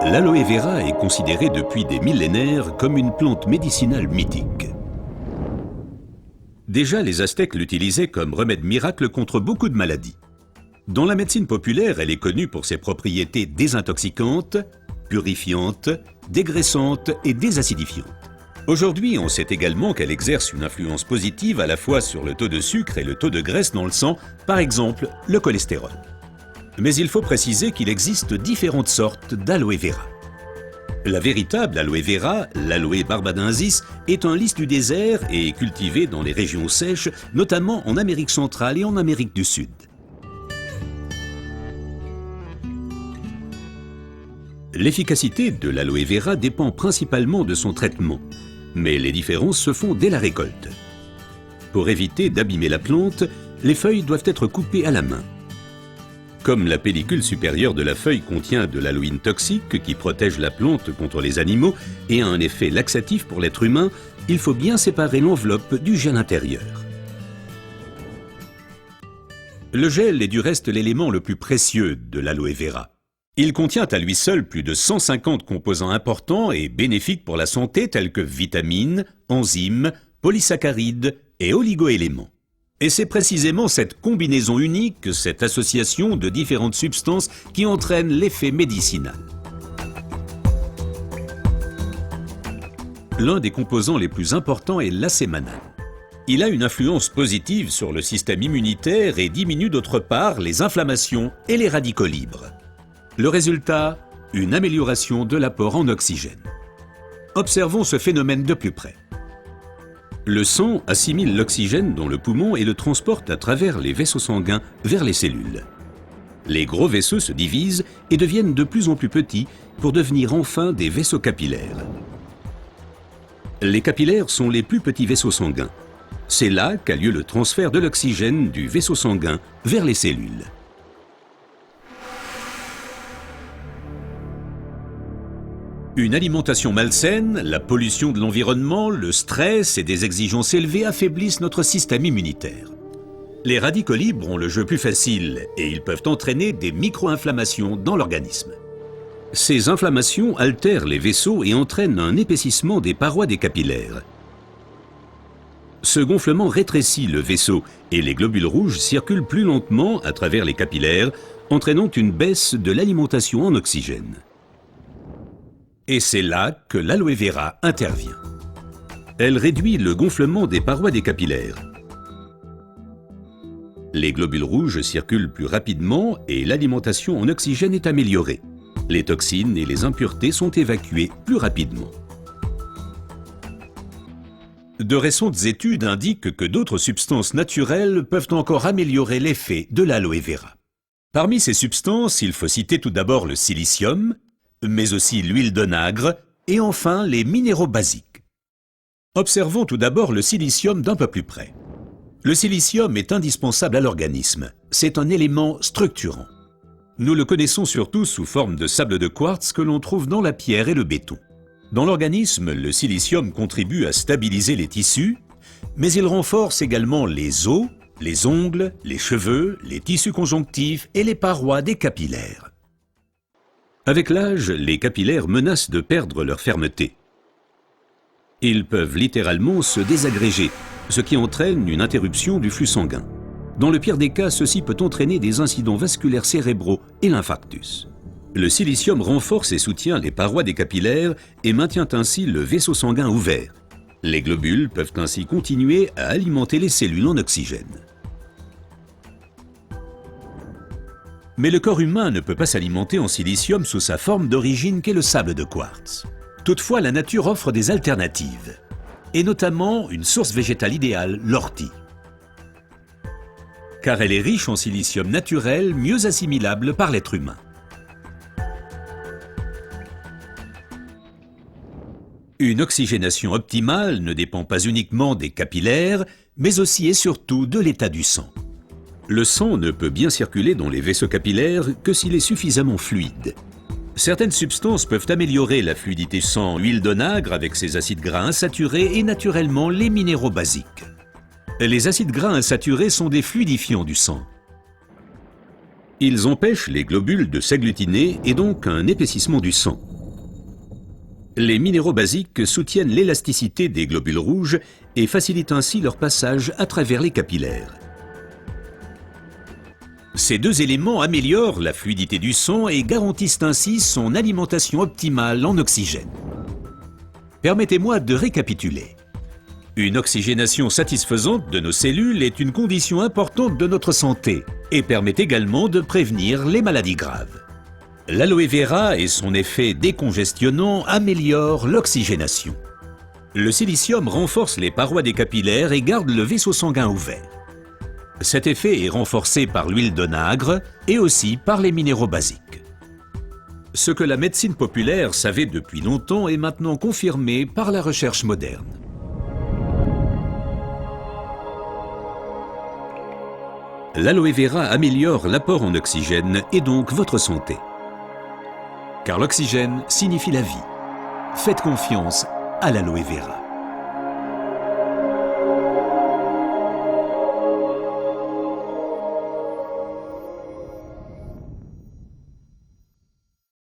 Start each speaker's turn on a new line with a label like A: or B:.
A: L'aloe vera est considérée depuis des millénaires comme une plante médicinale mythique. Déjà, les Aztèques l'utilisaient comme remède miracle contre beaucoup de maladies. Dans la médecine populaire, elle est connue pour ses propriétés désintoxicantes, purifiantes, dégraissantes et désacidifiantes. Aujourd'hui, on sait également qu'elle exerce une influence positive à la fois sur le taux de sucre et le taux de graisse dans le sang, par exemple le cholestérol. Mais il faut préciser qu'il existe différentes sortes d'aloe vera. La véritable aloe vera, l'aloe barbadensis, est un lys du désert et est cultivée dans les régions sèches, notamment en Amérique centrale et en Amérique du Sud. L'efficacité de l'aloe vera dépend principalement de son traitement, mais les différences se font dès la récolte. Pour éviter d'abîmer la plante, les feuilles doivent être coupées à la main. Comme la pellicule supérieure de la feuille contient de l'aloïne toxique qui protège la plante contre les animaux et a un effet laxatif pour l'être humain, il faut bien séparer l'enveloppe du gel intérieur. Le gel est du reste l'élément le plus précieux de l'aloe vera. Il contient à lui seul plus de 150 composants importants et bénéfiques pour la santé tels que vitamines, enzymes, polysaccharides et oligoéléments. Et c'est précisément cette combinaison unique, cette association de différentes substances qui entraîne l'effet médicinal. L'un des composants les plus importants est l'acémanal. Il a une influence positive sur le système immunitaire et diminue d'autre part les inflammations et les radicaux libres. Le résultat, une amélioration de l'apport en oxygène. Observons ce phénomène de plus près. Le sang assimile l'oxygène dans le poumon et le transporte à travers les vaisseaux sanguins vers les cellules. Les gros vaisseaux se divisent et deviennent de plus en plus petits pour devenir enfin des vaisseaux capillaires. Les capillaires sont les plus petits vaisseaux sanguins. C'est là qu'a lieu le transfert de l'oxygène du vaisseau sanguin vers les cellules. Une alimentation malsaine, la pollution de l'environnement, le stress et des exigences élevées affaiblissent notre système immunitaire. Les radicaux libres ont le jeu plus facile et ils peuvent entraîner des micro-inflammations dans l'organisme. Ces inflammations altèrent les vaisseaux et entraînent un épaississement des parois des capillaires. Ce gonflement rétrécit le vaisseau et les globules rouges circulent plus lentement à travers les capillaires, entraînant une baisse de l'alimentation en oxygène. Et c'est là que l'aloe vera intervient. Elle réduit le gonflement des parois des capillaires. Les globules rouges circulent plus rapidement et l'alimentation en oxygène est améliorée. Les toxines et les impuretés sont évacuées plus rapidement. De récentes études indiquent que d'autres substances naturelles peuvent encore améliorer l'effet de l'aloe vera. Parmi ces substances, il faut citer tout d'abord le silicium, mais aussi l'huile d'onagre et enfin les minéraux basiques. Observons tout d'abord le silicium d'un peu plus près. Le silicium est indispensable à l'organisme. C'est un élément structurant. Nous le connaissons surtout sous forme de sable de quartz que l'on trouve dans la pierre et le béton. Dans l'organisme, le silicium contribue à stabiliser les tissus, mais il renforce également les os, les ongles, les cheveux, les tissus conjonctifs et les parois des capillaires. Avec l'âge, les capillaires menacent de perdre leur fermeté. Ils peuvent littéralement se désagréger, ce qui entraîne une interruption du flux sanguin. Dans le pire des cas, ceci peut entraîner des incidents vasculaires cérébraux et l'infarctus. Le silicium renforce et soutient les parois des capillaires et maintient ainsi le vaisseau sanguin ouvert. Les globules peuvent ainsi continuer à alimenter les cellules en oxygène. Mais le corps humain ne peut pas s'alimenter en silicium sous sa forme d'origine qu'est le sable de quartz. Toutefois, la nature offre des alternatives, et notamment une source végétale idéale, l'ortie. Car elle est riche en silicium naturel, mieux assimilable par l'être humain. Une oxygénation optimale ne dépend pas uniquement des capillaires, mais aussi et surtout de l'état du sang. Le sang ne peut bien circuler dans les vaisseaux capillaires que s'il est suffisamment fluide. Certaines substances peuvent améliorer la fluidité sang, l'huile d'onagre avec ses acides gras insaturés et naturellement les minéraux basiques. Les acides gras insaturés sont des fluidifiants du sang. Ils empêchent les globules de s'agglutiner et donc un épaississement du sang. Les minéraux basiques soutiennent l'élasticité des globules rouges et facilitent ainsi leur passage à travers les capillaires. Ces deux éléments améliorent la fluidité du sang et garantissent ainsi son alimentation optimale en oxygène. Permettez-moi de récapituler. Une oxygénation satisfaisante de nos cellules est une condition importante de notre santé et permet également de prévenir les maladies graves. L'aloe vera et son effet décongestionnant améliorent l'oxygénation. Le silicium renforce les parois des capillaires et garde le vaisseau sanguin ouvert. Cet effet est renforcé par l'huile d'onagre et aussi par les minéraux basiques. Ce que la médecine populaire savait depuis longtemps est maintenant confirmé par la recherche moderne. L'aloe vera améliore l'apport en oxygène et donc votre santé. Car l'oxygène signifie la vie. Faites confiance à l'aloe vera.